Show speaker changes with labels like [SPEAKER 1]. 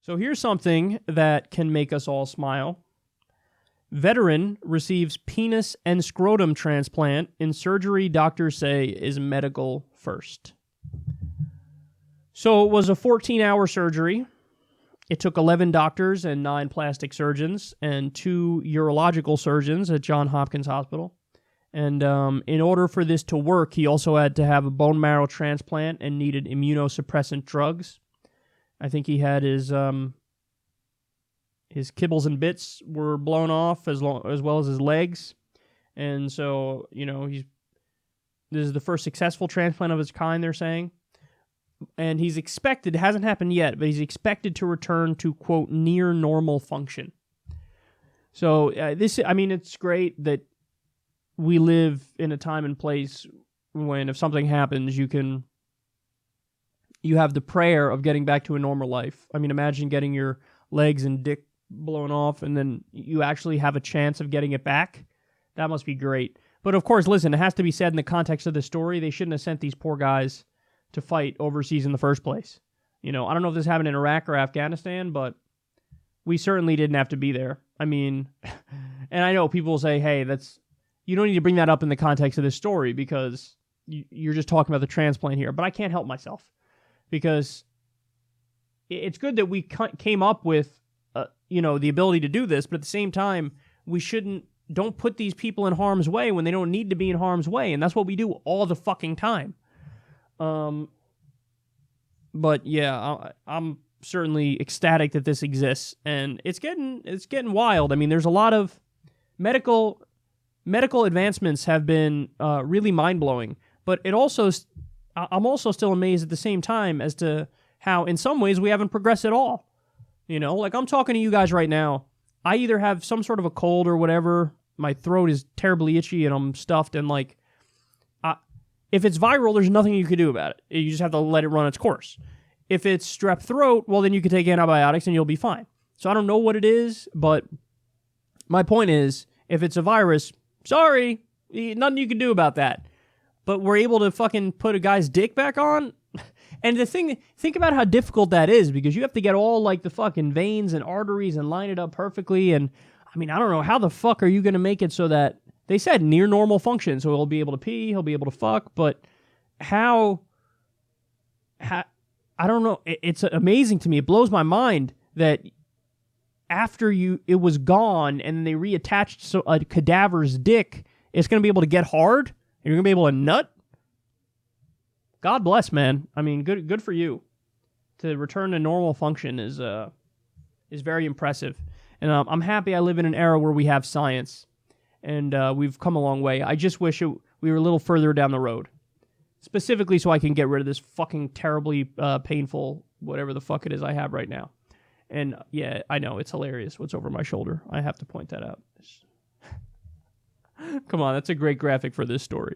[SPEAKER 1] So here's something that can make us all smile. Veteran receives penis and scrotum transplant in surgery doctors say is medical first. So it was a 14-hour surgery. It took 11 doctors and 9 plastic surgeons and 2 urological surgeons at Johns Hopkins Hospital. And in order for this to work, he also had to have a bone marrow transplant and needed immunosuppressant drugs. I think he had his kibbles and bits were blown off as well as his legs. And so, this is the first successful transplant of its kind, they're saying. And he's expected, it hasn't happened yet, but he's expected to return to, quote, near normal function. So it's great that we live in a time and place when if something happens, you have the prayer of getting back to a normal life. I mean, imagine getting your legs and dick blown off and then you actually have a chance of getting it back. That must be great. But of course, listen, it has to be said in the context of the story, they shouldn't have sent these poor guys to fight overseas in the first place. I don't know if this happened in Iraq or Afghanistan, but we certainly didn't have to be there. I mean, and I know people will say, hey, you don't need to bring that up in the context of this story because you're just talking about the transplant here. But I can't help myself because it's good that we came up with, the ability to do this, but at the same time, don't put these people in harm's way when they don't need to be in harm's way. And that's what we do all the fucking time. But yeah, I'm certainly ecstatic that this exists, and it's getting wild. I mean, there's a lot of medical advancements have been really mind blowing, but I'm also still amazed at the same time as to how, in some ways, we haven't progressed at all. Like I'm talking to you guys right now. I either have some sort of a cold or whatever. My throat is terribly itchy and I'm stuffed, and if it's viral, there's nothing you can do about it. You just have to let it run its course. If it's strep throat, well, then you can take antibiotics and you'll be fine. So I don't know what it is, but my point is, if it's a virus, sorry, nothing you can do about that. But we're able to fucking put a guy's dick back on? And think about how difficult that is, because you have to get all like the fucking veins and arteries and line it up perfectly. And I mean, I don't know, how the fuck are you going to make it so that they said near normal function, so he'll be able to pee, he'll be able to fuck, but how I don't know. It's amazing to me. It blows my mind that after it was gone and they reattached a cadaver's dick, it's going to be able to get hard, and you're going to be able to nut. God bless, man. I mean, good for you. To return to normal function is very impressive. And I'm happy I live in an era where we have science. And we've come a long way. I just wish we were a little further down the road. Specifically so I can get rid of this fucking terribly painful whatever the fuck it is I have right now. And yeah, I know, it's hilarious what's over my shoulder. I have to point that out. Come on, that's a great graphic for this story.